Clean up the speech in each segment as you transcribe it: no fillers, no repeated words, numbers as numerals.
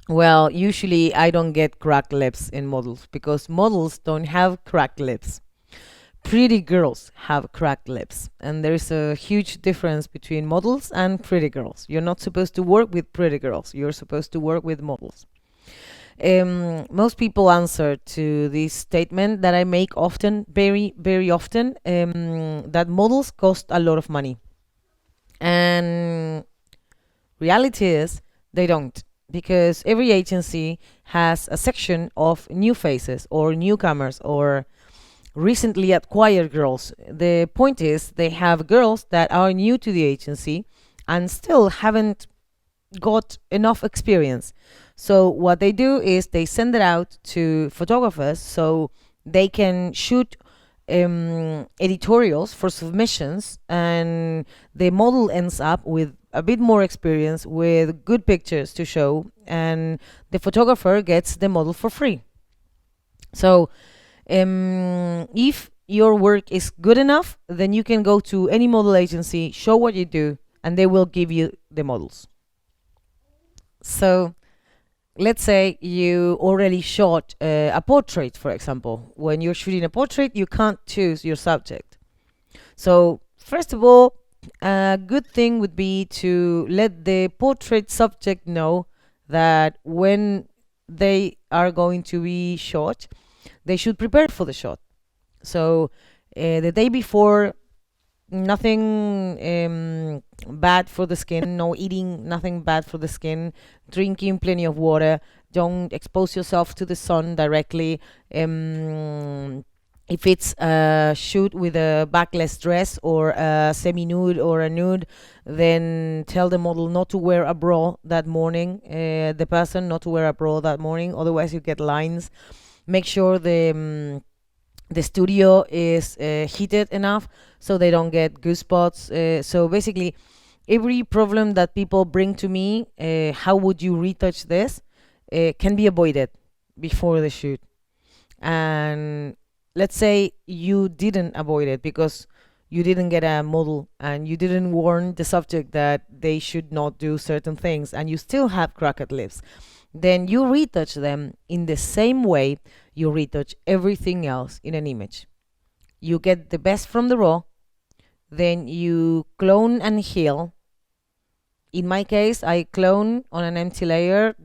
Well, usually I don't get cracked lips in models because models don't have cracked lips. Pretty girls have cracked lips, and there is a huge difference between models and pretty girls. You're not supposed to work with pretty girls, you're supposed to work with models. Most people answer to this statement that I make often, very, very often, that models cost a lot of money. And reality is they don't, because every agency has a section of new faces or newcomers or recently acquired girls. The point is they have girls that are new to the agency and still haven't got enough experience. So what they do is they send it out to photographers so they can shoot editorials for submissions, and the model ends up with a bit more experience with good pictures to show, and the photographer gets the model for free. So if your work is good enough, then you can go to any model agency, show what you do, and they will give you the models. So let's say you already shot a portrait, for example. When you're shooting a portrait, you can't choose your subject. So first of all, a good thing would be to let the portrait subject know that when they are going to be shot, they should prepare for the shot. So the day before, nothing bad for the skin, no eating, nothing bad for the skin, drinking plenty of water, don't expose yourself to the sun directly. If it's a shoot with a backless dress or a semi-nude or a nude, then tell the model not to wear a bra that morning, the person not to wear a bra that morning, otherwise you get lines. Make sure the studio is heated enough so they don't get goose spots. So basically, every problem that people bring to me, how would you retouch this, can be avoided before the shoot. And let's say you didn't avoid it because you didn't get a model and you didn't warn the subject that they should not do certain things, and you still have cracked lips, then you retouch them in the same way you retouch everything else in an image. You get the best from the raw, then you clone and heal. In my case, I clone on an empty layer,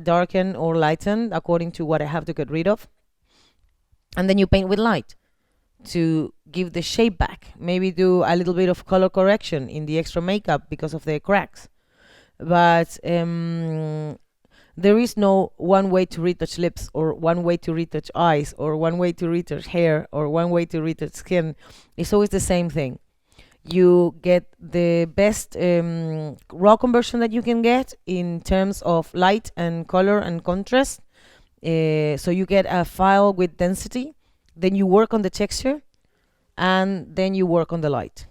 darken or lighten according to what I have to get rid of. And then you paint with light to give the shape back. Maybe do a little bit of color correction in the extra makeup because of the cracks. But there is no one way to retouch lips, or one way to retouch eyes, or one way to retouch hair, or one way to retouch skin. It's always the same thing. You get the best raw conversion that you can get in terms of light and color and contrast. So you get a file with density, then you work on the texture, and then you work on the light.